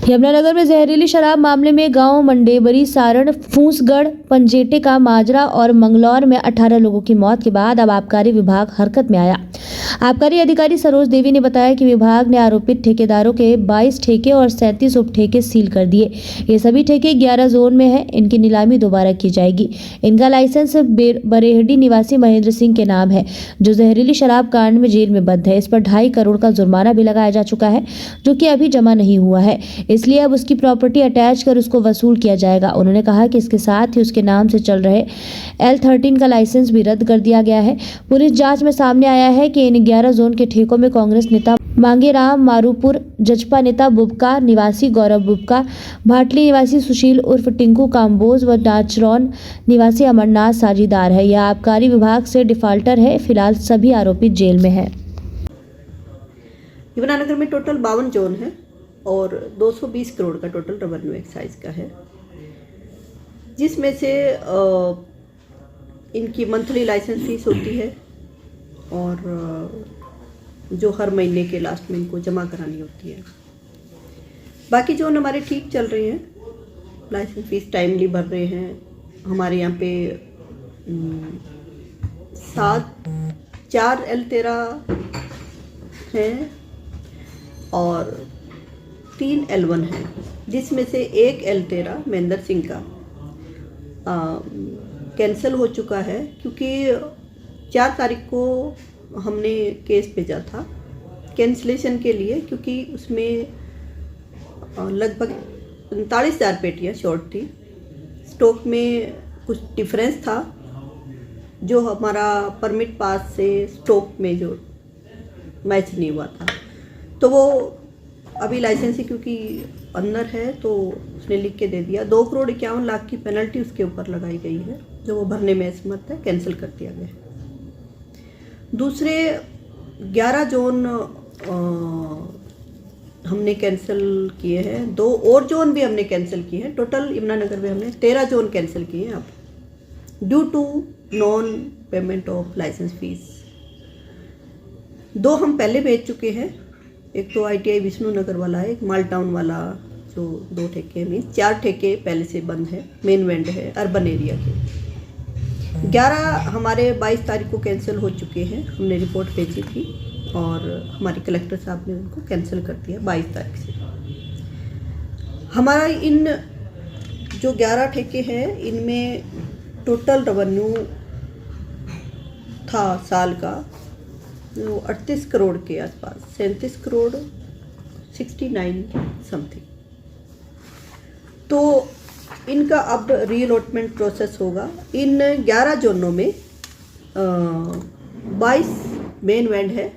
यमुनानगर में जहरीली शराब मामले में गांव मंडेबरी, सारण, फूसगढ़, पंजेटे का माजरा और मंगलौर में 18 लोगों की मौत के बाद अब आबकारी विभाग हरकत में आया। आबकारी अधिकारी सरोज देवी ने बताया कि विभाग ने आरोपित ठेकेदारों के 22 ठेके और 37 उप ठेके सील कर दिए। ये सभी ठेके 11 जोन में हैं। इनकी नीलामी दोबारा की जाएगी। इनका लाइसेंस बरेहडी निवासी महेंद्र सिंह के नाम है, जो जहरीली शराब कांड में जेल में बंद है। इस पर 2.5 करोड़ का जुर्माना भी लगाया जा चुका है, जो कि अभी जमा नहीं हुआ है, इसलिए अब उसकी प्रॉपर्टी अटैच कर उसको वसूल किया जाएगा। उन्होंने कहा कि इसके साथ ही उसके नाम से चल रहे L13 का लाइसेंस भी रद्द कर दिया गया है। पुलिस जांच में सामने आया है कि इन 11 जोन के ठेकों में कांग्रेस नेता मांगेराम मारूपुर, जजपा नेता बुबका निवासी गौरव बुबका, भाटली निवासी सुशील उर्फ टिंकू काम्बोज व नाचरौन निवासी अमरनाथ साझीदार है। यह आबकारी विभाग से डिफाल्टर है। फिलहाल सभी आरोपी जेल में है। यमुनानगर में टोटल 52 जोन है और 220 करोड़ का टोटल रेवेन्यू एक्साइज का है, जिसमें से इनकी मंथली लाइसेंस फीस होती है और जो हर महीने के लास्ट में इनको जमा करानी होती है। बाकी जोन हमारे ठीक चल रहे हैं, लाइसेंस फीस टाइमली भर रहे हैं। हमारे यहाँ पे 4 L13 हैं और 3 L1 है, जिसमें से एक L13 महेंद्र सिंह का कैंसिल हो चुका है, क्योंकि 4 तारीख को हमने केस भेजा था कैंसिलेशन के लिए, क्योंकि उसमें लगभग 45,000 पेटियाँ शॉर्ट थी। स्टॉक में कुछ डिफरेंस था, जो हमारा परमिट पास से स्टॉक में जो मैच नहीं हुआ था, तो वो अभी लाइसेंस ही क्योंकि अंदर है तो उसने लिख के दे दिया। 2,51,00,000 की पेनल्टी उसके ऊपर लगाई गई है, जो वो भरने में असमर्थ है, कैंसिल कर दिया गया है। दूसरे 11 जोन हमने कैंसिल किए हैं, 2 और जोन भी हमने कैंसिल किए हैं। टोटल यमुनानगर में हमने 13 जोन कैंसिल किए हैं अब, due to non payment of licence fees. 2 हम पहले भेज चुके हैं, एक तो ITI विष्णु नगर वाला है, एक माल टाउन वाला, जो 2 ठेके में 4 ठेके पहले से बंद है, मेन वेंड है अर्बन एरिया के। 11 हमारे 22 तारीख को कैंसिल हो चुके हैं, हमने रिपोर्ट भेजी थी और हमारे कलेक्टर साहब ने उनको कैंसिल कर दिया 22 तारीख से। हमारा इन जो 11 ठेके हैं, इनमें टोटल रेवेन्यू था साल का 38 करोड़ के आसपास, 37 करोड़ 69 समथिंग। तो इनका अब रीअलॉटमेंट प्रोसेस होगा। इन 11 जोनों में 22 मेन वेंड है,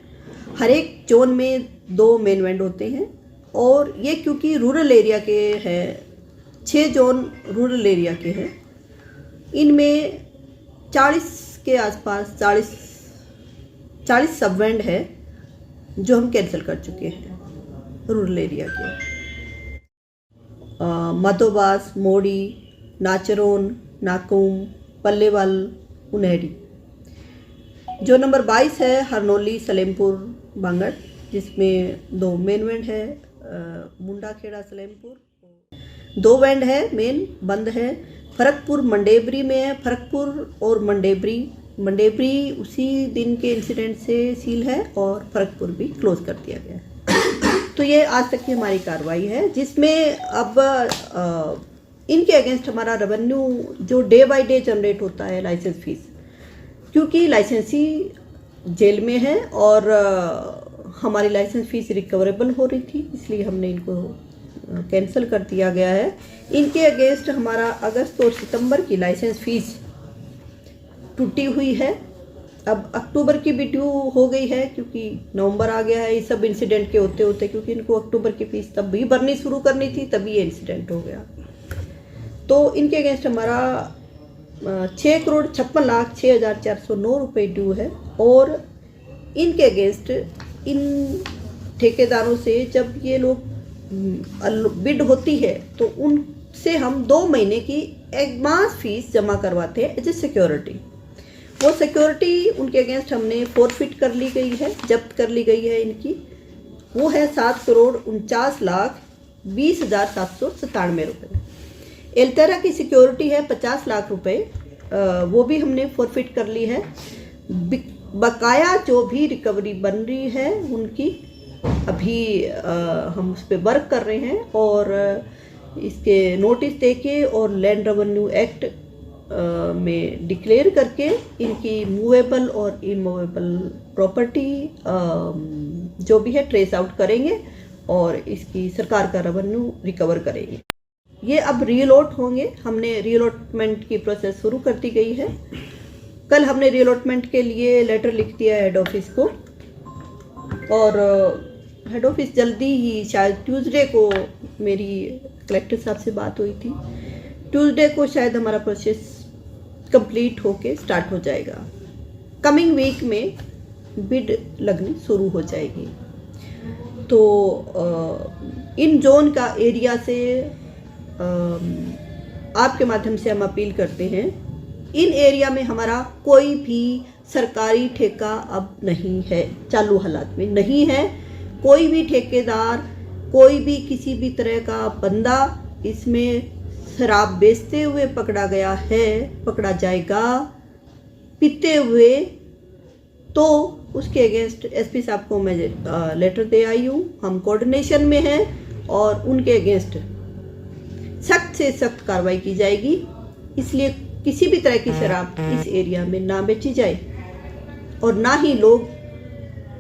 हर एक जोन में 2 मेन वेंड होते हैं, और ये क्योंकि रूरल एरिया के हैं, 6 जोन रूरल एरिया के हैं। इनमें 40 के आसपास 40 सब वेंड है, जो हम कैंसिल कर चुके हैं रूरल एरिया के। मधोबास, मोड़ी, नाचरोन, नाकुम, पल्लेवाल, उन्हेरी। जो नंबर 22 है हरनौली, सलेमपुर, बांगड़, जिसमें 2 मेन वेंड है, मुंडाखेड़ा, सलेमपुर। 2 वेंड है मेन बंद है। फरकपुर मंडेबरी में है, फरकपुर और मंडेबरी उसी दिन के इंसिडेंट से सील है और फरकपुर भी क्लोज कर दिया गया है। तो ये आज तक की हमारी कार्रवाई है, जिसमें अब इनके अगेंस्ट हमारा रेवेन्यू जो डे बाय डे जनरेट होता है लाइसेंस फीस, क्योंकि लाइसेंसी जेल में है और हमारी लाइसेंस फीस रिकवरेबल हो रही थी, इसलिए हमने इनको कैंसिल कर दिया गया है। इनके अगेंस्ट हमारा अगस्त और सितंबर की लाइसेंस फीस टूटी हुई है। अब अक्टूबर की भी ड्यू हो गई है, क्योंकि नवंबर आ गया है। ये सब इंसिडेंट के होते होते, क्योंकि इनको अक्टूबर की फीस तब भी भरनी शुरू करनी थी, तभी ये इंसिडेंट हो गया। तो इनके अगेंस्ट हमारा 6,56,06,409 रुपये ड्यू है। और इनके अगेंस्ट इन ठेकेदारों से जब ये लोग बिड होती है, तो उनसे हम 2 महीने की एडवांस फीस जमा करवाते हैं एज ए सिक्योरिटी। वो सिक्योरिटी उनके अगेंस्ट हमने फोरफिट कर ली गई है, जब्त कर ली गई है इनकी। वो है 7,49,00,000 20,797 रुपये। एल्टेरा की सिक्योरिटी है 50 लाख रुपए, वो भी हमने फॉरफिट कर ली है। बकाया जो भी रिकवरी बन रही है उनकी अभी हम उस पर वर्क कर रहे हैं और इसके नोटिस देके और लैंड रेवेन्यू एक्ट में डिक्लेयर करके इनकी मूवेबल और इमूवेबल प्रॉपर्टी जो भी है ट्रेस आउट करेंगे और इसकी सरकार का रेवेन्यू रिकवर करेंगे। ये अब रीअलॉट होंगे। हमने रीअलॉटमेंट की प्रोसेस शुरू कर दी गई है। कल हमने रीअलॉटमेंट के लिए लेटर लिख दिया हेड ऑफिस को और हेड ऑफिस जल्दी ही, शायद ट्यूसडे को मेरी कलेक्टर साहब से बात हुई थी, ट्यूसडे को शायद हमारा प्रोसेस कंप्लीट होके स्टार्ट हो जाएगा। कमिंग वीक में बिड लगनी शुरू हो जाएगी। तो इन जोन का एरिया से आपके माध्यम से हम अपील करते हैं, इन एरिया में हमारा कोई भी सरकारी ठेका अब नहीं है, चालू हालात में नहीं है। कोई भी ठेकेदार, कोई भी किसी भी तरह का बंदा इसमें शराब बेचते हुए पकड़ा गया है, पकड़ा जाएगा पीते हुए, तो उसके अगेंस्ट एसपी साहब को मैं लेटर दे आई हूँ। हम कोऑर्डिनेशन में हैं और उनके अगेंस्ट सख्त से सख्त कार्रवाई की जाएगी। इसलिए किसी भी तरह की शराब इस एरिया में ना बेची जाए और ना ही लोग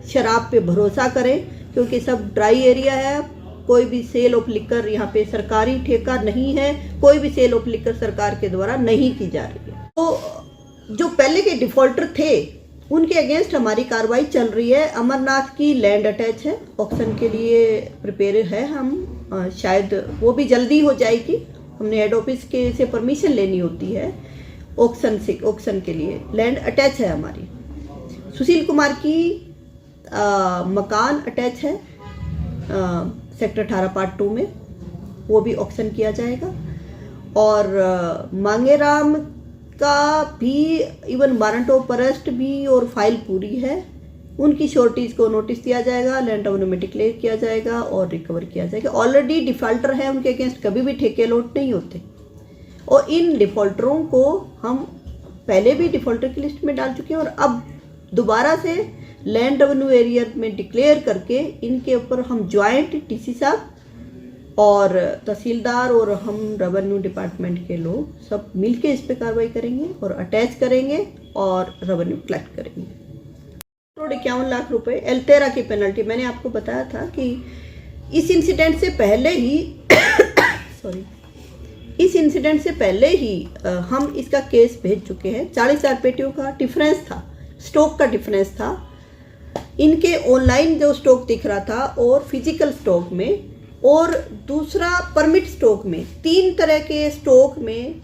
शराब पे भरोसा करें, क्योंकि सब ड्राई एरिया है। कोई भी सेल ऑफ लिकर यहाँ पे सरकारी ठेका नहीं है, कोई भी सेल ऑफ लिकर सरकार के द्वारा नहीं की जा रही है। तो जो पहले के डिफॉल्टर थे उनके अगेंस्ट हमारी कार्रवाई चल रही है। अमरनाथ की लैंड अटैच है, ऑक्शन के लिए प्रिपेयर है हम, शायद वो भी जल्दी हो जाएगी। हमने हेड ऑफिस के से परमिशन लेनी होती है ऑक्शन के लिए। लैंड अटैच है हमारी। सुशील कुमार की मकान अटैच है सेक्टर 18 पार्ट 2 में, वो भी ऑक्शन किया जाएगा। और मांगेराम का भी इवन वारंट ऑफ अरेस्ट भी और फाइल पूरी है। उनकी श्योरिटीज को नोटिस दिया जाएगा, लैंड रेवेन्यू में डिक्लेयर किया जाएगा और रिकवर किया जाएगा। ऑलरेडी डिफॉल्टर है, उनके अगेंस्ट कभी भी ठेके लॉट नहीं होते। और इन डिफॉल्टरों को हम पहले भी डिफॉल्टर की लिस्ट में डाल चुके हैं और अब दोबारा से लैंड रेवेन्यू एरिया में डिक्लेयर करके इनके ऊपर हम ज्वाइंट टीसी साहब और तहसीलदार और हम रेवेन्यू डिपार्टमेंट के लोग सब मिलके इस पे कार्रवाई करेंगे और अटैच करेंगे और रेवेन्यू कलेक्ट करेंगे। 51 लाख रुपए एल्टेरा की पेनल्टी। मैंने आपको बताया था कि इस इंसिडेंट से पहले ही हम इसका केस भेज चुके हैं। 40,000 पेटियों का डिफरेंस था, स्टॉक का डिफरेंस था। इनके ऑनलाइन जो स्टॉक दिख रहा था और फिजिकल स्टॉक में और दूसरा परमिट स्टॉक में, 3 तरह के स्टॉक में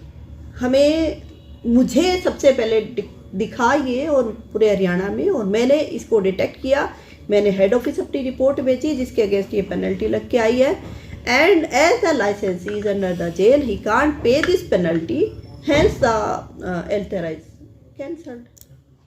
मुझे सबसे पहले दिखा ये और पूरे हरियाणा में, और मैंने इसको डिटेक्ट किया। मैंने हेड ऑफिस अपनी रिपोर्ट भेजी जिसके अगेंस्ट ये पेनल्टी लग के आई है। And as the licensee is under the jail, he can't pay this penalty, hence the allottee is cancelled.